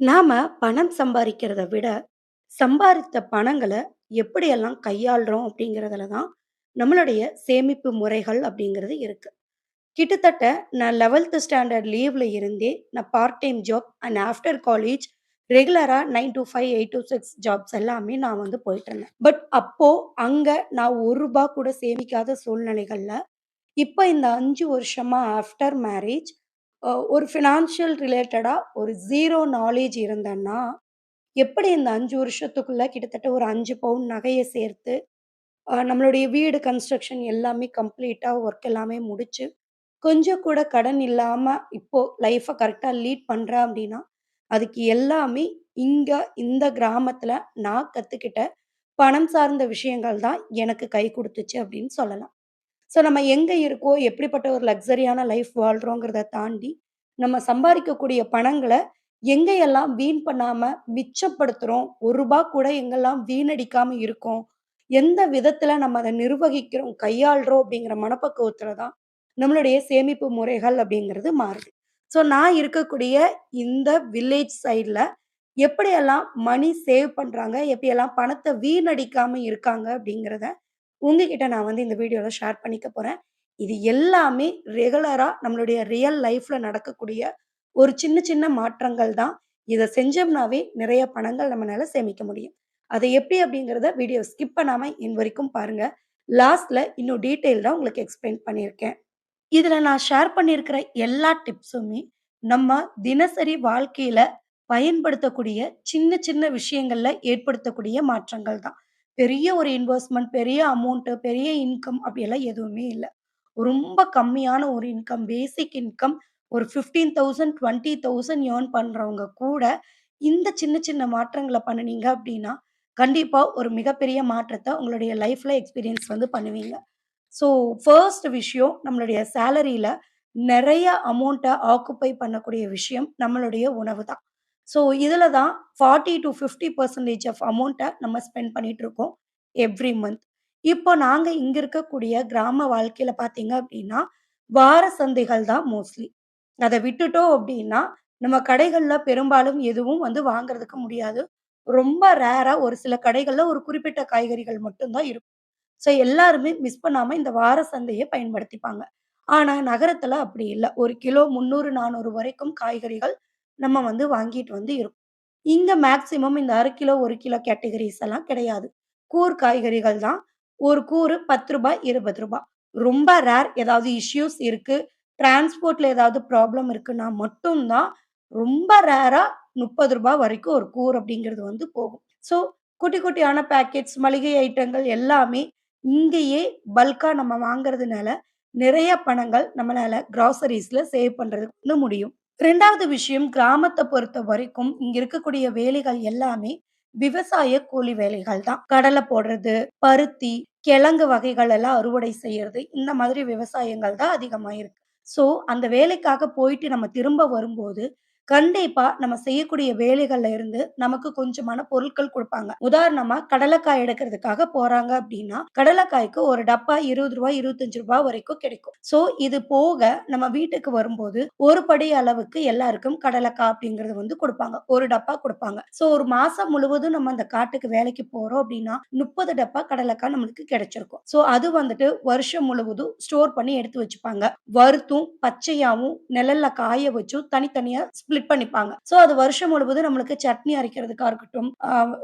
நாம பணம் சம்பாரிக்கிறத விட, சம்பாரித்த பணங்கள எப்படியெல்லாம் கையாள்றோம் அப்படிங்கிறதுல தான் நம்மளுடைய சேமிப்பு முறைகள் அப்படிங்கிறது இருக்கு. கிட்டத்தட்ட நான் 11த் ஸ்டாண்டர்ட் லீவ்ல இருந்தே நான் part time job and after college ரெகுலரா 9 டூ 5, 8 டூ 6 ஜாப்ஸ் எல்லாமே நான் வந்து போயிட்டுருந்தேன். பட் அப்போ அங்க நான் ரூ. 1 கூட சேமிக்காத சூழ்நிலைகள்ல, இப்ப இந்த 5 வருஷமா ஆஃப்டர் மேரேஜ் ஒரு ஃபினான்ஷியல் ரிலேட்டடா ஒரு 0 நாலேட்ஜ் இருந்தேன்னா, எப்படி இந்த 5 வருஷத்துக்குள்ள கிட்டத்தட்ட ஒரு 5 பவுன் நகைய சேர்த்து, நம்மளுடைய வீடு கன்ஸ்ட்ரக்ஷன் எல்லாமே கம்ப்ளீட்டா ஒர்க் எல்லாமே முடிச்சு, கொஞ்சம் கூட கடன் இல்லாம இப்போ லைஃப கரெக்ட்டா லீட் பண்றேன் அப்டின்னா, அதுக்கு எல்லாமே இங்க இந்த கிராமத்துல நான் கத்துக்கிட்ட பணம் சார்ந்த விஷயங்கள் தான் எனக்கு கை குடுத்துச்சு அப்டின்னு சொல்லலாம். ஸோ நம்ம எங்க இருக்கோம், எப்படிப்பட்ட ஒரு லக்ஸரியான லைஃப் வாழ்றோங்கிறத தாண்டி, நம்ம சம்பாரிக்கக்கூடிய பணங்கள எங்கெல்லாம் வீண் பண்ணாம மிச்சப்படுத்துறோம், ரூ. 1 கூட எங்கெல்லாம் வீணடிக்காம இருக்கோம், எந்த விதத்தில நம்ம அத நிர்வகிக்கிறோம், கையாள்றோம் அப்படிங்கிற மனப்பக்குவத்தில தான் நம்மளுடைய சேமிப்பு முறைகள் அப்படிங்கிறது மாறுது. ஸோ நான் இருக்கக்கூடிய இந்த வில்லேஜ் சைட்ல எப்படியெல்லாம் மணி சேவ் பண்றாங்க, எப்படியெல்லாம் பணத்த வீணடிக்காம இருக்காங்க அப்படிங்கிறத உங்ககிட்ட நான் வந்து இந்த வீடியோல ஷேர் பண்ணிக்க போறேன். இது எல்லாமே ரெகுலரா நம்மளுடைய ரியல் லைஃப்ல நடக்கக்கூடிய ஒரு சின்ன சின்ன மாற்றங்கள் தான். இத செஞ்சோம்னாவே நிறைய பணங்கள் நம்மனால சேமிக்க முடியும். அது எப்படி அப்படிங்கிறத வீடியோ ஸ்கிப் பண்ணாம எண்ட் வரைக்கும் பாருங்க. லாஸ்ட்ல இன்னும் டீட்டெயில்டா உங்களுக்கு எக்ஸ்பிளைன் பண்ணியிருக்கேன். இதுல நான் ஷேர் பண்ணியிருக்கிற எல்லா டிப்ஸுமே நம்ம தினசரி வாழ்க்கையில பயன்படுத்தக்கூடிய சின்ன சின்ன விஷயங்கள்ல ஏற்படுத்தக்கூடிய மாற்றங்கள் தான். பெரிய ஒரு இன்வெஸ்ட்மென்ட், பெரிய அமௌண்ட், பெரிய இன்கம் அப்படியெல்லாம் எதுவுமே இல்ல. ரொம்ப கம்மியான ஒரு இன்கம், பேசிக் இன்கம் ஒரு 15,000 20,000 ஏர்ன் பண்றவங்க கூட இந்த சின்ன சின்ன மாற்றங்கள பண்ணுனீங்க அப்படின்னா, கண்டிப்பா ஒரு மிகப்பெரிய மாற்றத்த உங்களுடைய லைஃப்ல எக்ஸ்பீரியன்ஸ் வந்து பண்ணுவீங்க. ஸோ, ஃபர்ஸ்ட் விஷயம் நம்மளுடைய சேலரில நெறைய அமௌண்ட்ட ஆக்குபை பண்ணக்கூடிய விஷயம் நம்மளுடைய உணவு தான். ஸோ, இதுல தான் 40 டூ 50% ஆஃப் அமௌண்ட்ட நம்ம ஸ்பெண்ட் பண்ணிட்டுருக்கோம் எவ்ரி மந்த். இப்போ நாங்க இங்க இருக்கக்கூடிய கிராம வாழ்க்கையில பார்த்தீங்க அப்டின்னா, வார சந்தைகள் தான் மோஸ்ட்லி. அத விட்டுட்டோம் அப்டின்னா, நம்ம கடைகள்ல பெரும்பாலும் எதுவும் வந்து வாங்குறதுக்கு முடியாது. ரொம்ப ரேரா ஒரு சில கடைகள்ல ஒரு குறிப்பிட்ட காய்கறிகள் மட்டும் தான் இருக்கும். ஸோ எல்லாருமே மிஸ் பண்ணாம இந்த வார சந்தைய பயன்படுத்திப்பாங்க. ஆனா நகரத்துல அப்படி இல்ல. 1 கிலோ 300, 400 வரைக்கும் காய்கறிகள் நம்ம வந்து வாங்கிட்டு வந்து இருக்கோம். இங்க மேக்ஸிமம் இந்த 1/2 கிலோ, 1 கிலோ கேட்டகரீஸ் எல்லாம் கிடையாது. கூர் காய்கறிகள் தான். ஒரு கூறு ரூ. 10 ரூ. 20. ரொம்ப ரேர் ஏதாவது இஷ்யூஸ் இருக்கு. டிரான்ஸ்போர்ட்ல ஏதாவது ப்ராப்ளம் இருக்குன்னா மட்டும் தான் ரொம்ப ரேரா ரூ. 30 வரைக்கும் ஒரு கூர் அப்படிங்கிறது வந்து போகும். ஸோ குட்டி குட்டியான பேக்கெட்ஸ், மளிகை ஐட்டங்கள் எல்லாமே இங்கேயே பல்க்கா நம்ம வாங்குறதுனால, நிறைய பணங்கள் நம்மளால கிராசரீஸ்ல சேவ் பண்றதுக்கு வந்து முடியும். 2வது விஷயம் கிராமத்த பொறுத்தவரைக்கும், இங்க இருக்கக்கூடிய வேலைகள் எல்லாமே விவசாய கூலி வேலைகள் தான். கடல போடுறது, பருத்தி, கிழங்கு வகைகள் எல்லாம் அறுவடை செய்யறது, இந்த மாதிரி விவசாயங்கள் தான் அதிகமா இருக்கு. ஸோ, அந்த வேலைக்காக போயிட்டு நம்ம திரும்ப வரும்போது, கண்டிப்பா நம்ம செய்யக்கூடிய வேலைகள்ல இருந்து நமக்கு கொஞ்சமான பொருட்கள் குடுப்பாங்க. உதாரணமா கடலைக்காய் எடுக்கிறதுக்காக போறாங்க அப்டின்னா, கடலைக்காய்க்கு ஒரு டப்பா ரூ. 20 ரூ. 25 வரைக்கும் கிடைக்கும். ஸோ, இது போக நம்ம வீட்டுக்கு வரும்போது, ஒரு படி அளவுக்கு எல்லாருக்கும் கடலைக்கா அப்டிங்கிறது வந்து குடுப்பாங்க. 1 டப்பா குடுப்பாங்க. ஸோ, ஒரு மாசம் முழுவதும் நம்ம அந்த காட்டுக்கு வேலைக்கு போறோம் அப்டின்னா, 30 டப்பா கடலைக்கா நம்மளுக்கு கிடைச்சிருக்கும். ஸோ, அது வந்துட்டு வருஷம் முழுவதும் ஸ்டோர் பண்ணி எடுத்து வச்சுப்பாங்க. வறுத்தும், பச்சையாவும், நிழல்ல காய வச்சும் தனித்தனியா ஸ்ப்ளிட் பண்ணிப்பாங்க. ஸோ, அது வருஷம் முழுவதும் நம்மளுக்கு சட்னி அரைக்கிறதுக்கா இருக்கட்டும்,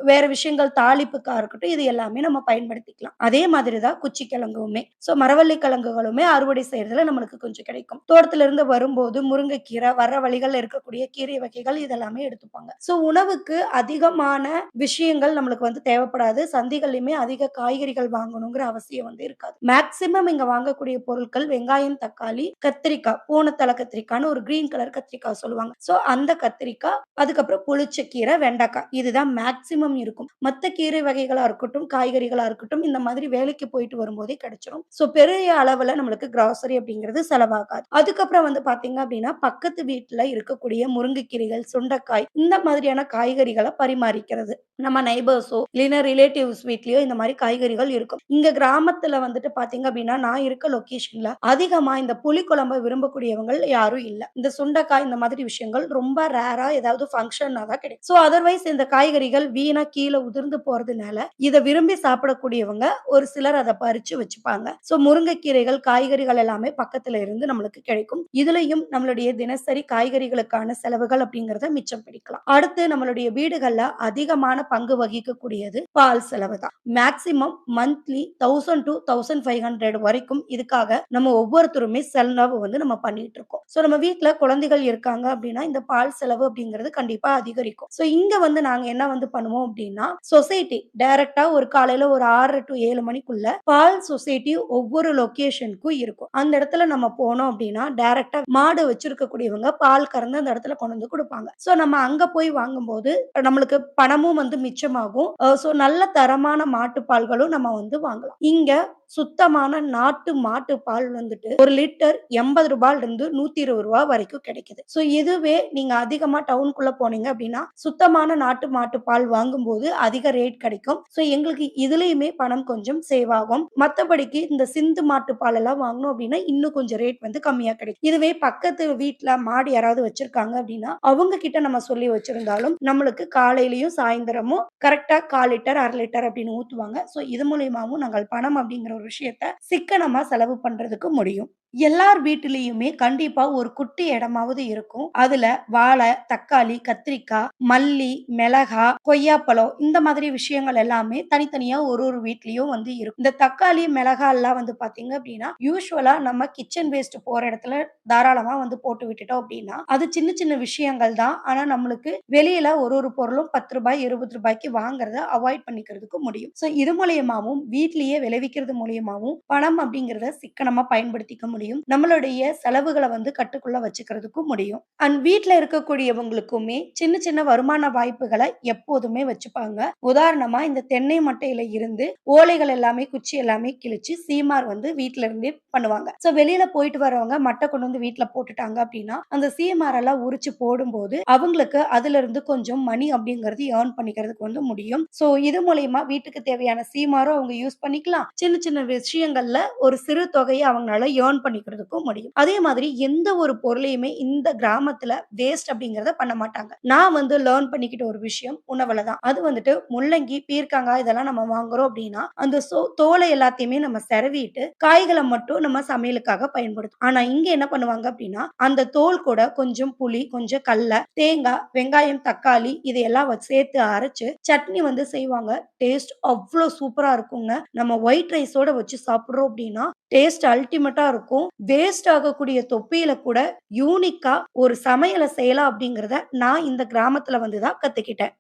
வேற விஷயங்கள் தாளிப்புக்கா இருக்கட்டும், இது எல்லாமே நம்ம பயன்படுத்திக்கலாம். அதே மாதிரி தான் குச்சி கிழங்குமே. ஸோ, மரவள்ளி கிழங்குகளுமே அறுவடை செய்றதுல நம்மளுக்கு கொஞ்சம் கிடைக்கும். தோட்டத்துல இருந்து வரும்போது முருங்கைக்கீரை, வர்ற வழிகள்ல இருக்கக்கூடிய கீரை வகைகள் இதெல்லாமே எடுத்துப்பாங்க. ஸோ, உணவுக்கு அதிகமான விஷயங்கள் நம்மளுக்கு வந்து தேவைப்படாது. சந்தைகள்லயுமே அதிக காய்கறிகள் வாங்கணுங்கிற அவசியம் வந்து இருக்காது. மேக்ஸிமம் இங்க வாங்கக்கூடிய பொருட்கள் வெங்காயம், தக்காளி, கத்திரிக்காய், பூனத்தல கத்திரிக்கான்னு ஒரு கிரீன் கலர் கத்திரிக்காய் சொல்லுவாங்க. ஸோ, அந்த கத்திரிக்காய், அதுக்கப்புறம் புளிச்ச கீரை, வெண்டைக்காய் இதுதான் மேக்ஸிமம் இருக்கும். மத்த கீரை வகைகளா இருக்கட்டும், காய்கறிகளா இருக்கட்டும், இந்த மாதிரி வேலைக்கு போயிட்டு வரும்போதே கிடைச்சிரும். ஸோ, பெரிய அளவுல நம்மளுக்கு கிராசரி அப்படிங்கிறது செலவாகாது. அதுக்கப்புறம் வந்து பார்த்தீங்க அப்படின்னா, பக்கத்து வீட்ல இருக்கக்கூடிய முருங்கைக்கீரைகள், சுண்டைக்காய் இந்த மாதிரியான காய்கறிகள பரிமாறிக்கிறது. நம்ம நெய்பர்ஸோ இல்லைன்னா ரிலேட்டிவ்ஸ் வீட்லயோ இந்த மாரி காய்கறிகள் இருக்கும். இங்க கிராமத்துல வந்துட்டு பார்த்தீங்க அப்படின்னா, நான் இருக்க லொகேஷன்ல அதிகமா இந்த புளிக்குழம்ப விரும்பக்கூடியவங்கள் யாரும் இல்ல. இந்த சுண்டைக்காய் இந்த மாதிரி விஷயங்கள் ரொம்ப ரேரா ஏதாவது ஃபங்ஷன்னா தான் கிடைக்கும். ஸோ அதர்வைஸ் இந்த காய்கறிகள் வீணா கீழ உதிர்ந்து போறதுனால, இத விரும்பி சாப்பிடக்கூடியவங்க ஒரு சிலர் அத பறிச்சு வச்சுப்பாங்க. ஸோ முருங்கைக்கீரைகள், காய்கறிகள் எல்லாமே பக்கத்துல இருந்து நம்மளுக்கு கிடைக்கும். இதுலயும் நம்மளுடைய தினசரி காய்கறிகளுக்கான செலவுகள் அப்படிங்கிறத மிச்சம் பிடிக்கலாம். அடுத்து நம்மளுடைய வீடுகள்ல அதிகமான பங்கு வகிக்கக்கூடியது பால் செலவு தான். மேக்ஸிமம் மந்த்லி 1000 டூ 1500 வரைக்கும் இதுக்காக நம்ம ஒவ்வொருத்தருமே செலவு வந்து நம்ம பண்ணிட்டு இருக்கோம். ஸோ நம்ம வீட்ல குழந்தைகள் இருக்காங்க அப்படின்னா, இந்த பால் செலவு அப்படிங்கிறது கண்டிப்பா அதிகரிக்கும். ஸோ இங்க வந்து நாங்க என்ன வந்து பண்ணுவோம் அப்படின்னா, சொசைட்டி டைரக்ட்டா ஒரு காலையில ஒரு 6:30 டூ 7 மணிக்குள்ள பால் சொசைட்டி ஒவ்வொரு லொகேஷனுக்கும் இருக்கும். அந்த இடத்துல நம்ம போனோம் அப்படின்னா, டைரக்ட்டா மாடு வச்சிருக்கக்கூடியவங்க பால் கறந்து அந்த இடத்துல கொண்டு வந்து குடுப்பாங்க. ஸோ நம்ம அங்க போய் வாங்கும்போது நம்மளுக்கு பணமும் வந்து மிச்சமாகும். ஸோ நல்ல தரமான மாட்டு பால்களும் நம்ம வந்து வாங்கலாம். இங்க சுத்தமான நாட்டு மாட்டு பால் வந்துட்டு 1 லிட்டர் ரூ. 80லிருந்து ரூ. 120 வரைக்கும் கிடைக்குது. ஸோ இதுவே நீங்க அதிகமா டவுனுக்குள்ள போனீங்க அப்படின்னா, சுத்தமான நாட்டு மாட்டு பால் வாங்கும்போது அதிக ரேட் கிடைக்கும். ஸோ எங்களுக்கு இதுலயுமே பணம் கொஞ்சம் சேவ் ஆகும். மத்தபடிக்கு இந்த சிந்து மாட்டு பால் எல்லாம் வாங்கணும் அப்படின்னா, இன்னும் கொஞ்சம் ரேட் வந்து கம்மியா கிடைக்கும். இதுவே பக்கத்து வீட்ல மாடு யாராவது வச்சிருக்காங்க அப்படின்னா, அவங்க கிட்ட நம்ம சொல்லி வச்சிருந்தாலும், நம்மளுக்கு காலையிலயும், சாயந்திரமும் கரெக்ட்டா 1/4 லிட்டர், 1/2 லிட்டர் அப்படின்னு ஊத்துவாங்க. ஸோ இது மூலியமாவும் நாங்கள் பணம் அப்படிங்கிற ஒரு விஷயத்த சிக்கனமா செலவு பண்றதுக்கு முடியும். எல்லார் வீட்டிலயுமே கண்டிப்பா ஒரு குட்டி இடமாவது இருக்கும். அதுல வாழை, தக்காளி, கத்திரிக்காய், மல்லி, மிளகா, கொய்யாப்பழம் இந்த மாதிரி விஷயங்கள் எல்லாமே தனித்தனியா ஒரு ஒரு வீட்லயும் வந்து இருக்கும். இந்த தக்காளி, மிளகாய்லாம் வந்து பார்த்தீங்க அப்படின்னா, யூசுவலா நம்ம கிச்சன் வேஸ்ட் போற இடத்துல தாராளமா வந்து போட்டு விட்டுட்டோம் அப்படின்னா, அது சின்ன சின்ன விஷயங்கள் தான். ஆனா நம்மளுக்கு வெளியில ஒரு ஒரு பொருளும் ரூ. 10 ரூ. 20க்கு வாங்குறத அவாய்ட் பண்ணிக்கிறதுக்கு முடியும். ஸோ இது மூலியமாவும் வீட்லயே விளைவிக்கிறது மூலியமாவும் பணம் அப்படிங்கிறத சிக்கனமா பயன்படுத்திக்க முடியும். நம்மளுடைய செலவுகள வந்து கட்டுக்குள்ள வச்சுக்கிறதுக்கும் முடியும். அண்ட் வீட்ல இருக்கக்கூடியவங்களுக்குமே சின்ன சின்ன வருமான வாய்ப்புகள எப்போதுமே வச்சுப்பாங்க. உதாரணமா இந்த தென்னை மட்டையில இருந்து ஓலைகள் எல்லாமே, குச்சி எல்லாமே கிழிச்சு சீமார் வந்து வீட்ல இருந்தே பண்ணுவாங்க. ஸோ வெளியில போயிட்டு வரவங்க மட்ட கொண்டு வந்து வீட்ல போட்டுட்டாங்க அப்படின்னா, அந்த சீமாரெல்லாம் உரிச்சு போடும்போது, அவங்களுக்கு அதிலிருந்து கொஞ்சம் மணி அப்படிங்கிறது ஏர்ன் பண்ணிக்கிறதுக்கு வந்து முடியும். ஸோ இது மூலியமா வீட்டுக்கு தேவையான சீமாரும் அவங்க யூஸ் பண்ணிக்கலாம். சின்ன சின்ன விஷயங்கள்ல ஒரு சிறு தொகைய அவங்களால ஏர்ன் பண்ணிக்கிறதுக்கும் முடியும். அதே மாதிரி எந்த ஒரு பொருளையுமே இந்த கிராமத்துல வேஸ்ட் அப்படிங்கிறத பண்ண மாட்டாங்க. நான் வந்து லேர்ன் பண்ணிக்கிட்ட ஒரு விஷயம் உணவுல தான். அது வந்துட்டு முள்ளங்கி, பீர்க்கங்காய் இதெல்லாம் நம்ம வாங்குறோம் அப்படின்னா, அந்த தோலை எல்லாத்தையுமே நம்ம செரவிட்டு, காய்கள மட்டும் நம்ம சமையலுக்காக பயன்படுத்துவோம். ஆனா இங்க என்ன பண்ணுவாங்க அப்படின்னா, அந்த தோல் கூட கொஞ்சம் புளி, கொஞ்சம் கடல, தேங்காய், வெங்காயம், தக்காளி இதையெல்லாம் சேர்த்து அரைச்சு சட்னி வந்து செய்வாங்க. டேஸ்ட் அவ்ளோ சூப்பரா இருக்குங்க. நம்ம ஒயிட் ரைஸோட வச்சு சாப்பிடுறோம் அப்படின்னா, டேஸ்ட் அல்டிமேட்டா இருக்கும். வேஸ்ட் ஆகக்கூடிய தொப்பியில கூட யூனிக்கா ஒரு சமையல செய்யலாம் அப்படிங்கிறத நான் இந்த கிராமத்துல வந்து தான் கத்துக்கிட்டேன்.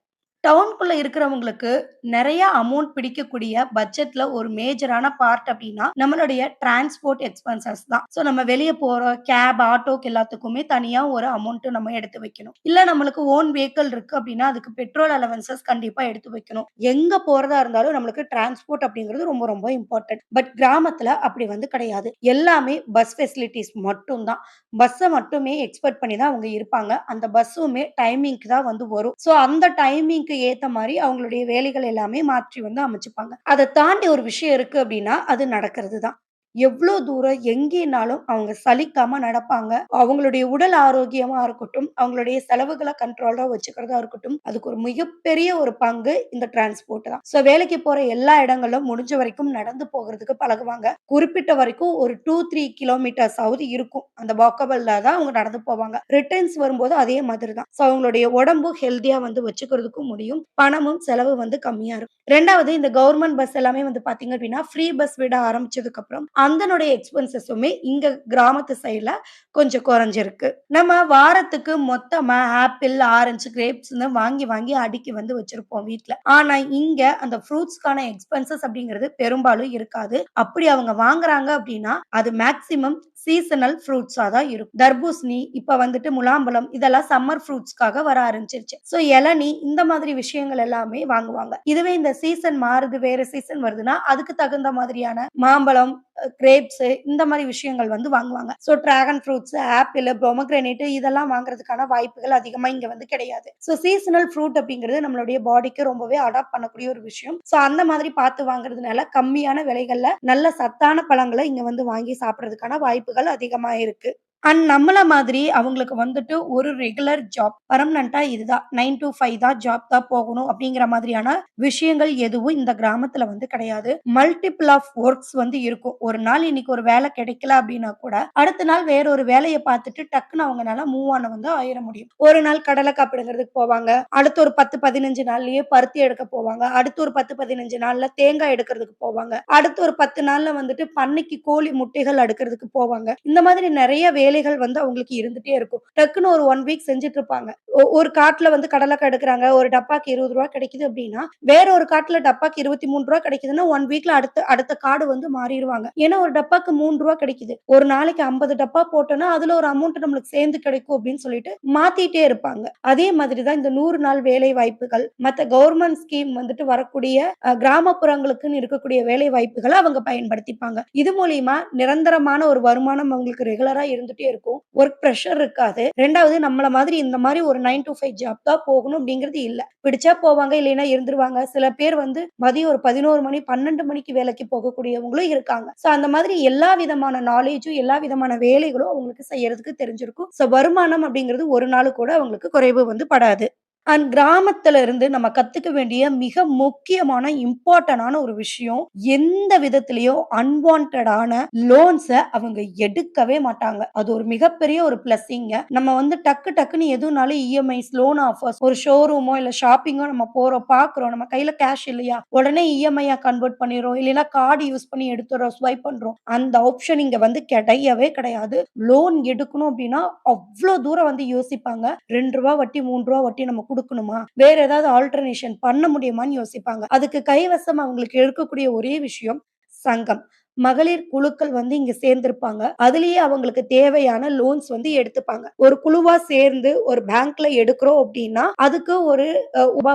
டவுனுக்குள்ள இருக்கிறவங்களுக்கு நெறைய அமௌண்ட் பிடிக்கக்கூடிய பட்ஜெட்ல ஒரு மேஜரான பார்ட் அப்டின்னா, நம்மளுடைய டிரான்ஸ்போர்ட் எக்ஸ்பென்சஸ் தான். ஸோ நம்ம வெளிய போறோம் கேப், ஆட்டோக்கு எல்லாத்துக்குமே தனியா ஒரு அமௌண்ட் நம்ம எடுத்து வைக்கணும். இல்ல நம்மளுக்கு ஓன் வெஹிக்கிள் இருக்கு அப்டின்னா, அதுக்கு பெட்ரோல் அலவன்சஸ் கண்டிப்பா எடுத்து வைக்கணும். எங்க போறதா இருந்தாலும் நம்மளுக்கு டிரான்ஸ்போர்ட் அப்டிங்கிறது ரொம்ப ரொம்ப இம்பார்ட்டன்ட். பட் கிராமத்துல அப்படி வந்து கிடையாது. எல்லாமே பஸ் ஃபெசிலிட்டீஸ் மட்டும் தான். பஸ்ஸ மட்டுமே எக்ஸ்பெக்ட் பண்ணி தான் அவங்க இருப்பாங்க. அந்த பஸ்ஸுமே டைமிங்க்கு தான் வந்து வரும். ஸோ அந்த டைமிங்க்கு ஏத்த மாரி அவங்களுடைய வேலைகள் எல்லாமே மாற்றி வந்து அமைச்சுப்பாங்க. அத தாண்டி ஒரு விஷயம் இருக்கு அப்டின்னா, அது நடக்கிறது தான். எவ்ளோ தூரம் எங்கேனாலும் அவங்க சலிக்காம நடப்பாங்க. அவங்களுடைய உடல் ஆரோக்கியமா இருக்கட்டும், அவங்களுடைய செலவுகள கண்ட்ரோலா வச்சுக்கிறதா இருக்கட்டும், அதுக்கு ஒரு மிகப்பெரிய ஒரு பங்கு இந்த டிரான்ஸ்போர்ட் தான். ஸோ வேலைக்கு போற எல்லா இடங்களும் முடிஞ்ச வரைக்கும் நடந்து போகுறதுக்கு பழகுவாங்க. குறிப்பிட்ட வரைக்கும் ஒரு 2, 3 கிலோமீட்டர்ஸ் ஆவது இருக்கும். அந்த வாக்கபிள்ல தான் அவங்க நடந்து போவாங்க. ரிட்டர்ன்ஸ் வரும்போது அதே மாதிரி தான். ஸோ அவங்களுடைய உடம்பும் ஹெல்த்தியா வந்து வச்சுக்கிறதுக்கும் முடியும். பணமும் செலவு வந்து கம்மியா இருக்கும். 2வது இந்த கவர்ன்மெண்ட் பஸ் எல்லாமே வந்து பார்த்தீங்க அப்டின்னா, ஃப்ரீ பஸ் விட ஆரம்பிச்சதுக்கு அப்புறம் அதனுடைய எக்ஸ்பென்சஸுமே இங்க கிராமத்து சைட்ல கொஞ்சம் குறைஞ்சிருக்கு. நம்ம வாரத்துக்கு மொத்தமா ஆப்பிள், ஆரஞ்சு, கிரேப்ஸ்ன்னு வாங்கி வாங்கி அடுக்கி வந்து வச்சிருப்போம் வீட்ல. ஆனா இங்க அந்த ஃப்ரூட்ஸ்க்கான எக்ஸ்பென்சஸ் அப்படிங்கிறது பெரும்பாலும் இருக்காது. அப்படி அவங்க வாங்குறாங்க அப்படின்னா, அது மேக்ஸிமம் சீசனல் ஃப்ரூட்ஸா தான் இருக்கும். தர்பூசணி, இப்ப வந்துட்டு முலாம்பழம் இதெல்லாம் சம்மர் ஃப்ரூட்ஸ்க்காக வர ஆரம்பிச்சிருச்சு. ஸோ இளநீ இந்த மாதிரி விஷயங்கள் எல்லாமே வாங்குவாங்க. இதுவே இந்த சீசன் மாறுது, வேற சீசன் வருதுன்னா, அதுக்கு தகுந்த மாதிரியான மாம்பழம், கிரேப்ஸ் இந்த மாரி விஷயங்கள் வந்து வாங்குவாங்க. So dragon fruits, apple, pomegranate இதெல்லாம் வாங்குறதுக்கான வாய்ப்புகள் அதிகமா இங்க வந்து கிடையாது. ஸோ சீசனல் ஃப்ரூட் அப்படிங்கிறது நம்மளுடைய பாடிக்கு ரொம்பவே அடாப்ட் பண்ணக்கூடிய ஒரு விஷயம். ஸோ அந்த மாதிரி பார்த்து வாங்குறதுனால கம்மியான விலைகள்ல நல்ல சத்தான பழங்கள இங்க வந்து வாங்கி சாப்பிடுறதுக்கான வாய்ப்புகள் அதிகமா இருக்கு. அண்ட் நம்மள மாதிரி அவங்களுக்கு வந்துட்டு ஒரு ரெகுலர் ஜாப் பெர்மனன்ட்டா இதுதான் 9 டூ 5 தான் ஜாப் தான் போகணும் அப்படிங்கிற மாதிரியான விஷயங்கள் எதுவும் இந்த கிராமத்துல வந்து கிடையாது. மல்டிபிள் ஆஃப் ஒர்க்ஸ் வந்து இருக்கும். ஒரு நாள் இன்னைக்கு ஒரு வேலை கிடைக்கல அப்படின்னா கூட, அடுத்த நாள் வேற ஒரு வேலைய பார்த்துட்டு டக்குனு அவங்கனால மூவ் ஆன் வந்து ஆயிர முடியும். ஒரு நாள் கடலை காப்பிடுங்கிறதுக்கு போவாங்க. அடுத்து ஒரு 10, 15 நாள்லயே பருத்தி எடுக்க போவாங்க. அடுத்து ஒரு 10, 15 நாள்ல தேங்காய் எடுக்கிறதுக்கு போவாங்க. அடுத்து ஒரு 10 நாள்ல வந்துட்டு பண்ணைக்கு கோழி முட்டைகள் அடுக்குறதுக்கு போவாங்க. இந்த மாதிரி நெறைய வேலைகள் வந்து அவங்களுக்கு இருந்துட்டே இருக்கும். டக்குனு ஒரு 1 வீக் செஞ்சுட்டு இருப்பாங்க. ஒரு காட்டுல வந்து கடலக்கா எடுக்குறாங்க. ஒரு டப்பாக்கு ரூ. 20 கிடைக்குது அப்டின்னா, வேற ஒரு காட்டுல டப்பாக்கு ரூ. 23 கிடைக்குதுன்னா, 1 வீக்ல அடுத்த அடுத்த காடு வந்து மாறிருவாங்க. ஏன்னா ஒரு டப்பாக்கு ரூ. 3 கிடைக்குது. ஒரு நாளைக்கு 50 டப்பா போட்டோம்னா, அதுல ஒரு அமௌண்ட் நம்மளுக்கு சேர்ந்து கிடைக்கும் அப்டின்னு சொல்லிட்டு மாத்திட்டே இருப்பாங்க. அதே மாதிரி தான் இந்த 100 நாள் வேலை வாய்ப்புகள், மத்த கவர்ன்மென்ட் ஸ்கீம் வந்துட்டு வரக்கூடிய கிராமப்புறங்களுக்குன்னு இருக்கக்கூடிய வேலை வாய்ப்புகள அவங்க பயன்படுத்திப்பாங்க. இது மூலியமா நிரந்தரமான ஒரு வருமானம் அவங்களுக்கு ரெகுலரா இருந்துட்டே இருக்கும். ஒர்க் பிரஷர் இருக்காது. 2வது நம்மள மாதிரி இந்த மாரி ஒரு 9 டூ 5 ஜாப் தான் போகணும் அப்படிங்கிறது இல்ல. பிடிச்சா போவாங்க, இல்லைன்னா இருந்துருவாங்க. சில பேர் வந்து மதியம் ஒரு 11 மணி, 12 மணிக்கு வேலைக்கு போகக்கூடியவங்களும் இருக்காங்க. ஸோ அந்த மாதிரி எல்லா விதமான நாலேட்ஜும், எல்லா விதமான வேலைகளும் அவங்களுக்கு செய்யறதுக்கு தெரிஞ்சிருக்கும். ஸோ வருமானம் அப்படிங்கிறது ஒரு நாள் கூட அவங்களுக்கு குறைவு வந்து படாது. அண்ட் கிராமத்துல இருந்து நம்ம கத்துக்க வேண்டிய மிக முக்கியமான இம்பார்ட்டன்டான ஒரு விஷயம், எந்த விதத்திலயும் அன்வான்டடான லோன்ஸ அவங்க எடுக்கவே மாட்டாங்க. அது ஒரு மிகப்பெரிய ஒரு பிளஸ்ஸிங்க. நம்ம வந்து டக்கு டக்குன்னு எதுனாலும் இஎம்ஐஸ், லோன் ஆஃபர்ஸ் ஒரு ஷோரூமோ, இல்ல ஷாப்பிங்கோ நம்ம போறோம், பார்க்குறோம். நம்ம கையில கேஷ் இல்லையா? உடனே இஎம்ஐயா கன்வெர்ட் பண்ணிர்றோம். இல்லைன்னா கார்ட் யூஸ் பண்ணி எடுத்துர்றோம், ஸ்வைப் பண்றோம். அந்த ஆப்ஷன் இங்க வந்து கிடையவே கிடையாது. லோன் எடுக்கணும் அப்டின்னா, அவ்ளோ தூரம் வந்து யோசிப்பாங்க. ரூ. 2 வட்டி, ரூ. 3 வட்டி நம்ம குடுக்கணுமா? வேற ஏதாவது ஆல்டர்னேஷன் பண்ண முடியுமான்னு யோசிப்பாங்க. அதுக்கு கைவசம் அவங்களுக்கு இருக்கக்கூடிய ஒரே விஷயம் சங்கம். மகளிர் குழுக்கள் வந்து இங்க சேர்ந்திருப்பாங்க. அதிலேயே அவங்களுக்கு தேவையான லோன்ஸ் வந்து எடுத்துப்பாங்க. ஒரு குழுவா சேர்ந்து ஒரு பேங்க்ல எடுக்கிறோம் அப்டின்னா, அதுக்கு ஒரு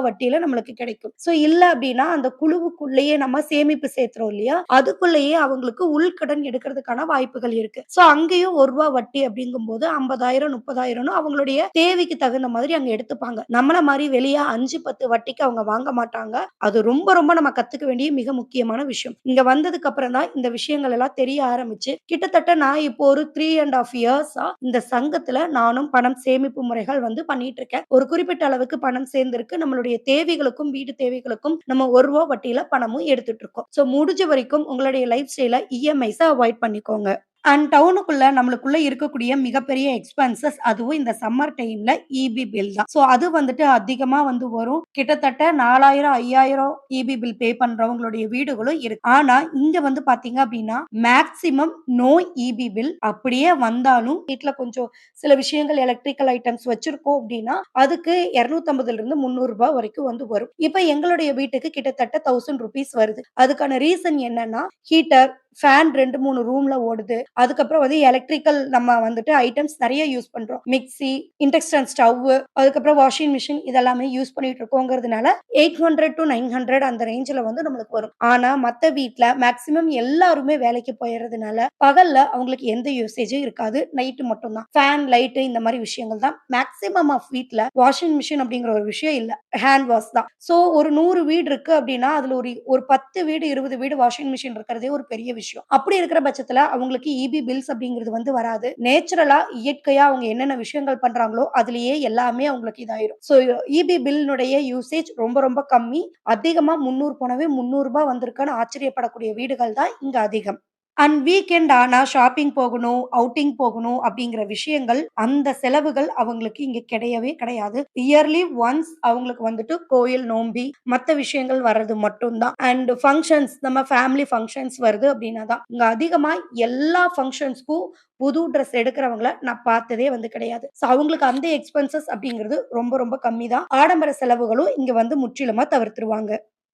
வட்டியில நம்மளுக்கு கிடைக்கும். ஸோ இல்ல அப்டின்னா, அந்த குழுவுக்குள்ளேயே நம்ம சேமிப்பு சேர்த்துறோம் இல்லையா? அதுக்குள்ளேயே அவங்களுக்கு உள்கடன் எடுக்கிறதுக்கான வாய்ப்புகள் இருக்கு. ஸோ அங்கேயும் ரூ. 1 வட்டி அப்படிங்கும்போது 50,000 30,000ன்னு அவங்களுடைய தேவைக்கு தகுந்த மாதிரி அங்க எடுத்துப்பாங்க. நம்மள மாரி வெளிய 5, 10 வட்டிக்கு அவங்க வாங்க மாட்டாங்க. அது ரொம்ப ரொம்ப நம்ம கத்துக்க வேண்டிய மிக முக்கியமான விஷயம். இங்க வந்ததுக்கு அப்புறம் தான் இந்த விஷயங்கள் எல்லாம் தெரிய ஆரம்பிச்சு, கிட்டத்தட்ட நான் இப்போ ஒரு 3 1/2 இயர்ஸா இந்த சங்கத்துல நானும் பணம் சேமிப்பு முறைகள் வந்து பண்ணிட்டு இருக்கேன். ஒரு குறிப்பிட்ட அளவுக்கு பணம் சேர்ந்திருக்கு. நம்மளுடைய தேவைகளுக்கும், வீட்டு தேவைகளுக்கும் நம்ம ரூ. 1 வட்டியில பணமும் எடுத்துட்டு இருக்கோம். ஸோ முடிஞ்ச வரைக்கும் உங்களுடைய லைஃப் ஸ்டைல்ல இஎம்ஐஸ அவாய்ட் பண்ணிக்கோங்க. அண்ட் டவுனுக்குள்ள நம்மளுக்குள்ள இருக்கக்கூடிய மிகப்பெரிய எக்ஸ்பென்சஸ் அதுவும் இந்த சம்மர் டைம்ல ஈபி பில் தான். ஸோ அது வந்துட்டு அதிகமா வந்து வரும். கிட்டத்தட்ட 4000, 5000 ஈபி பில் பே பண்றவங்களுடைய வீடுகளும் இருக்கு. ஆனா இங்க வந்து பார்த்தீங்க அப்டின்னா, மேக்ஸிமம் நோ ஈபி பில். அப்படியே வந்தாலும் வீட்ல கொஞ்சம் சில விஷயங்கள் எலக்ட்ரிக்கல் ஐட்டம்ஸ் வச்சிருக்கோம் அப்டின்னா, அதுக்கு ரூ. 250லிருந்து ரூ. 300 வரைக்கும் வந்து வரும். இப்ப எங்களுடைய வீட்டுக்கு கிட்டத்தட்ட ₹1000 வருது. அதுக்கான ரீசன் என்னன்னா, ஹீட்டர், ஃபேன் 2, 3 ரூம்ல ஓடுது. அதுக்கப்புறம் வந்து எலக்ட்ரிக்கல் நம்ம வந்துட்டு ஐட்டம்ஸ் நெறைய யூஸ் பண்றோம். மிக்ஸி, இண்டக்ஷன் ஸ்டவ்வு, அதுக்கப்புறம் வாஷிங் மிஷின் இதெல்லாமே யூஸ் பண்ணிட்டு இருக்கோங்கிறதுனால 800 - 900 அந்த ரேஞ்சுல வந்து நம்மளுக்கு வரும். ஆனா மத்த வீட்ல மேக்ஸிமம் எல்லாருமே வேலைக்கு போயிறதுனால, பகல்ல அவங்களுக்கு எந்த யூசேஜும் இருக்காது. நைட்டு மட்டும் தான். ஃபேன், லைட்டு இந்த மாரி விஷயங்கள் தான். மேக்ஸிமம் ஆஃப் வீட்ல வாஷிங் மிஷின் அப்படிங்கிற ஒரு விஷயம் இல்ல. ஹேண்ட் வாஷ் தான். ஸோ ஒரு 100 வீடு இருக்கு அப்படின்னா, அதுல ஒரு ஒரு 10 வீடு, 20 வீடு வாஷிங் மிஷின் இருக்கிறதே ஒரு பெரிய விஷயம். அப்படி இருக்கிற பட்சத்துல அவங்களுக்கு ஈபி பில்ஸ் அப்படிங்கிறது வந்து வராது. நேச்சுரலா, இயற்கையா அவங்க என்னென்ன விஷயங்கள் பண்றாங்களோ, அதிலேயே எல்லாமே அவங்களுக்கு இதாயிரும். ஸோ ஈபி பில்னுடைய யூசேஜ் ரொம்ப ரொம்ப கம்மி. அதிகமா 300 போனவே ரூ. 300 வந்திருக்கான்னு ஆச்சரியப்படக்கூடிய வீடுகள் தான் இங்க அதிகம். அண்ட் வீக்கெண்ட் ஆனா ஷாப்பிங் போகணும், அவுட்டிங் போகணும் அப்படிங்கிற விஷயங்கள், அந்த செலவுகள் அவங்களுக்கு இங்க கிடையவே கிடையாது. இயர்லி ஒன்ஸ் அவங்களுக்கு வந்துட்டு கோயில் நோம்பி, மத்த விஷயங்கள் வர்றது மட்டும் தான். அண்ட் ஃபங்ஷன்ஸ் நம்ம ஃபேமிலி ஃபங்ஷன்ஸ் வருது அப்படின்னா தான். இங்க அதிகமா எல்லா ஃபங்ஷன்ஸ்க்கும் புது ட்ரெஸ் எடுக்கிறவங்கள நான் பார்த்ததே வந்து கிடையாது. ஸோ அவங்களுக்கு அந்த எக்ஸ்பென்சஸ் அப்படிங்கிறது ரொம்ப ரொம்ப கம்மி தான். ஆடம்பர செலவுகளும் இங்க வந்து முற்றிலுமா தவிர்த்துருவாங்க.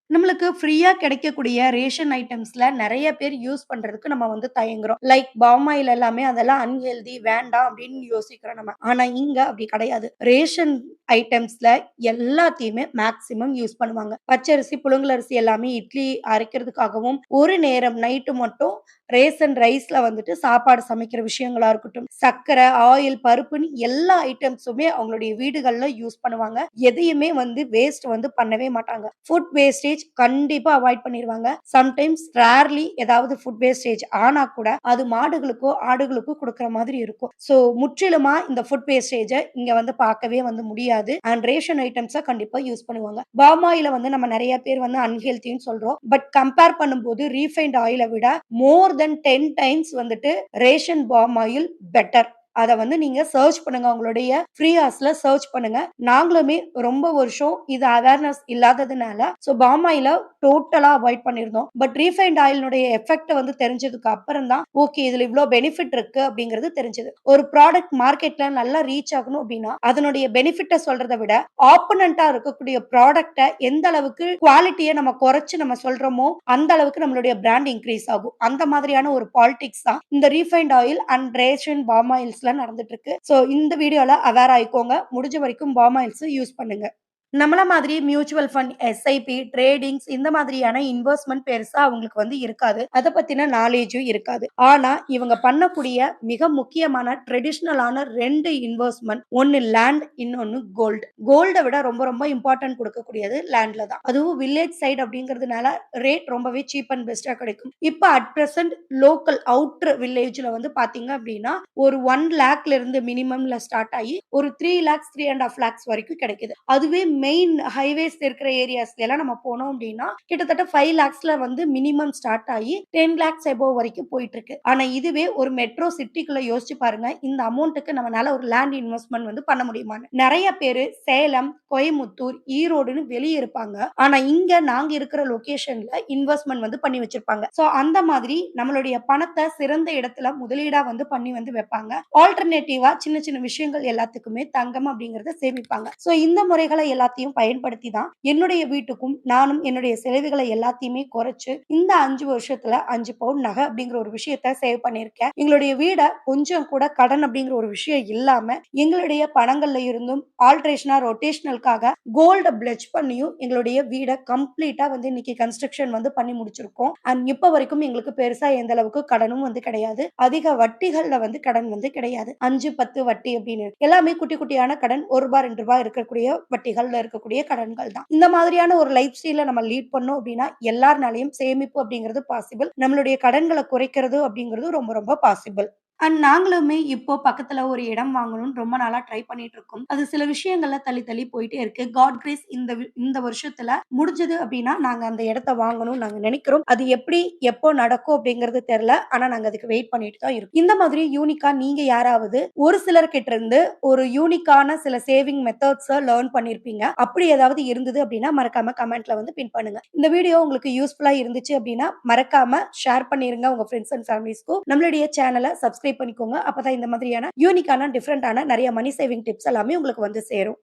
நம்மளுக்கு ஃப்ரீயா கிடைக்கக்கூடிய ரேஷன் ஐட்டம்ஸ்ல நெறைய பேர் யூஸ் பண்றதுக்கு நம்ம வந்து தயங்குறோம். லைக் பாம் ஆயில் எல்லாமே அதெல்லாம் அன்ஹெல்தி வேண்டாம் அப்படின்னு யோசிக்கிறோம் நம்ம. ஆனா இங்க அப்படி கிடையாது. ரேஷன் ஐட்டம்ஸ்ல எல்லாத்தையுமே மேக்ஸிமம் யூஸ் பண்ணுவாங்க. பச்சரிசி, புழுங்கல் அரிசி எல்லாமே இட்லி அரைக்கிறதுக்காகவும், ஒரு நேரம் நைட்டு மட்டும் ரேஷன் ரைஸ்ல வந்துட்டு சாப்பாடு சமைக்கிற விஷயங்களா இருக்கட்டும், சர்க்கரை, ஆயில், பருப்புன்னு எல்லா ஐட்டம்ஸுமே அவங்களுடைய வீடுகள்ல யூஸ் பண்ணுவாங்க. எதையுமே வந்து வேஸ்ட் வந்து பண்ணவே மாட்டாங்க. ஃபுட் வேஸ்டேஜ் கண்டிப்பா அவாய்ட் பண்ணிருவாங்க. சம்டைம்ஸ் ரேர்லி ஏதாவது ஃபுட் வேஸ்டேஜ் ஆனா கூட, அது மாடுகளுக்கோ, ஆடுகளுக்கோ குடுக்குற மாதிரி இருக்கும். ஸோ முற்றிலுமா இந்த ஃபுட் வேஸ்டேஜ இங்க வந்து பார்க்கவே வந்து முடியாது. அண்ட் ரேஷன் ஐட்டம்ஸ கண்டிப்பா யூஸ் பண்ணுவாங்க. பாம் ஆயில வந்து நம்ம நெறைய பேர் வந்து அன்ஹெல்தின்னு சொல்றோம். பட் கம்பேர் பண்ணும்போது ரீஃபைண்ட் ஆயில விட மோர் தென் 10 டைம்ஸ் வந்துட்டு ரேஷன் பாம் ஆயில் பெட்டர். அத வந்து நீங்க சர்ச் பண்ணுங்க. உங்களுடைய ஃப்ரீ ஹார்ஸ்ல சர்ச் பண்ணுங்க. நாங்களுமே ரொம்ப வருஷம் இது அவேர்னஸ் இல்லாததுனால பாம் ஆயில டோட்டலா அவாய்ட் பண்ணியிருந்தோம். பட் ரீஃபைண்ட் ஆயிலினுடைய எஃபெக்ட் வந்து தெரிஞ்சதுக்கு அப்புறம் தான், ஓகே இதுல இவ்ளோ பெனிஃபிட் இருக்கு அப்படிங்கிறது தெரிஞ்சது. ஒரு ப்ராடக்ட் மார்க்கெட்ல நல்லா ரீச் ஆகணும் அப்படின்னா, அதனுடைய பெனிஃபிட்ட சொல்றத விட, ஆப்போனன்ட்டா இருக்கக்கூடிய ப்ராடக்ட்ட எந்த அளவுக்கு குவாலிட்டிய நம்ம குறைச்சு நம்ம சொல்றோமோ, அந்த அளவுக்கு நம்மளுடைய பிராண்ட் இன்கிரீஸ் ஆகும். அந்த மாதிரியான ஒரு பாலிடிக்ஸ் தான் இந்த refined oil and ration palm ஆயில்ஸ்ல நடந்துட்டு இருக்கு. இந்த வீடியோல அவேர் ஆயிக்கோங்க. முடிஞ்ச வரைக்கும் பாம் ஆயில்ஸ் யூஸ் பண்ணுங்க. நம்மள மாதிரி மியூச்சுவல் ஃபண்ட், எஸ்ஐபி, ட்ரேடிங்ஸ் இந்த மாதிரியான இன்வெஸ்ட்மென்ட் பெருசா அவங்களுக்கு வந்து இருக்காது. அத பத்தின நாலேட்ஜும் இருக்காது. ஆனா, இவங்க பண்ணக்கூடிய மிக முக்கியமான ட்ரெடிஷனலான 2 இன்வெஸ்ட்மென்ட். ஒண்ணு லேண்ட், இன்னொன்னு கோல்ட். கோல்ட விட ரொம்ப ரொம்ப இம்பார்ட்டன்ட் குடுக்கக்கூடியது லேண்ட்ல தான். அதுவும் வில்லேஜ் சைடு அப்படிங்கிறதுனால ரேட் ரொம்பவே சீப் அண்ட் பெஸ்ட்டா கிடைக்கும். இப்ப அட் பிரசன்ட் லோக்கல் அவுட்டர் வில்லேஜ்ல வந்து பார்த்தீங்க அப்படின்னா, ஒரு 1,00,000ல இருந்து மினிமம்ல ஸ்டார்ட் ஆயி ஒரு 3,00,000, 3 1/2 lakhs வரைக்கும் கிடைக்குது. அதுவே மெயின் ஹைவேஸ் இருக்கிற ஏரியாஸ்ல எல்லாம் நம்ம போனோம் அப்படின்னா, கிட்டத்தட்ட 5 லேக்ஸ்ல வந்து மினிமம் ஸ்டார்ட் ஆயி 10 லேக்ஸ் அபோவ் வரைக்கும் போயிட்டு இருக்கு. ஆனா இதுவே ஒரு மெட்ரோ சிட்டிக்குள்ள யோசிச்சு பாருங்க, இந்த அமௌண்ட்க்கு நம்மனால ஒரு லேண்ட் இன்வெஸ்ட்மென்ட் வந்து பண்ண முடியுமான்னு. நெறைய பேரு சேலம், கோயமுத்தூர், ஈரோடுன்னு வெளிய இருப்பாங்க. ஆனா இங்க நாங்க இருக்கிற லொகேஷன்ல இன்வெஸ்ட்மென்ட் வந்து பண்ணி வச்சிருப்பாங்க. அந்த மாதிரி நம்மளுடைய பணத்த சிறந்த இடத்துல முதலீடா வந்து பண்ணி வந்து வைப்பாங்க. ஆல்டர்னேட்டிவா சின்ன சின்ன விஷயங்கள் எல்லாத்துக்குமே தங்கம் அப்படிங்கிறத சேமிப்பாங்க. இந்த முறைகள எல்லாத்தையும் பயன்படுத்தி தான் என்னுடைய வீட்டுக்கும் நானும் என்னுடைய செலவுகள எல்லாத்தையுமே குறைச்சு இந்த 5 வருஷத்துல 5 பவுன் நகை அப்படிங்கிற ஒரு விஷயத்த சேவ் பண்ணியிருக்கேன். எங்களுடைய வீட கொஞ்சம் கூட கடன் அப்படிங்கிற ஒரு விஷயம் இல்லாம எங்களுடைய பணங்கள்ல இருந்தும் ஆல்டரேஷனா ரொட்டேஷனல்காக கோல்ட பிளெட்ஜ் பண்ணியும் எங்களுடைய வீட கம்ப்ளீட்டா வந்து இன்னைக்கு கன்ஸ்ட்ரக்ஷன் வந்து பண்ணி முடிச்சிருக்கோம். அண்ட் இப்ப வரைக்கும் எங்களுக்கு பெருசா எந்த அளவுக்கு கடனும் வந்து கிடையாது. அதிக வட்டிகள்ல வந்து கடன் வந்து கிடையாது. 5, 10 வட்டி அப்படின்னு எல்லாமே குட்டி குட்டியான கடன் ரூ. 1 ரூ. 2 இருக்கக்கூடிய வட்டிகள்ல இருக்கக்கூடிய கடன்கள் தான். இந்த மாதிரியான ஒரு லைஃப் ஸ்டைல நம்ம லீட் பண்ணோம் அப்படின்னா, எல்லார்னாலயும் சேமிப்பு அப்படிங்கிறது பாசிபிள். நம்மளுடைய கடன்கள குறைக்கிறது அப்படிங்கிறது ரொம்ப ரொம்ப பாசிபிள். அண்ட் நாங்களுமே இப்போ பக்கத்துல ஒரு இடம் வாங்கணும்னு ரொம்ப நாளா ட்ரை பண்ணிட்டு இருக்கோம். அது சில விஷயங்கள்ல தள்ளி தள்ளி போயிட்டே இருக்கு. காட் கிரேஸ் இந்த வருஷத்துல முடிஞ்சது அப்படின்னா, நாங்க அந்த இடத்த வாங்கணும்னு நாங்க நினைக்கிறோம். அது எப்படி, எப்போ நடக்கும் அப்படிங்கிறது தெரியல. ஆனா நாங்க அதுக்கு வெயிட் பண்ணிட்டு தான் இருக்கோம். இந்த மாதிரி யூனிக்கா நீங்க யாராவது ஒரு சிலர் கிட்ட இருந்து ஒரு யூனிக்கான சில சேவிங் மெத்தட்ஸ லேர்ன் பண்ணியிருப்பீங்க. அப்படி ஏதாவது இருந்தது அப்படின்னா, மறக்காம கமெண்ட்ல வந்து பின் பண்ணுங்க. இந்த வீடியோ உங்களுக்கு யூஸ்ஃபுல்லா இருந்துச்சு அப்படின்னா, மறக்காம ஷேர் பண்ணிருங்க உங்க ஃபிரெண்ட்ஸ் அண்ட் ஃபேமிலிஸ்க்கும். நம்மளுடைய சேனல சப்ஸ்கிரைப் பண்ணிக்கோங்க. அப்பதான் இந்த மாதிரியான யூனிக்கான, டிஃபரண்டான நெறைய மனி சேவிங் டிப்ஸ் எல்லாமே உங்களுக்கு வந்து சேரும்.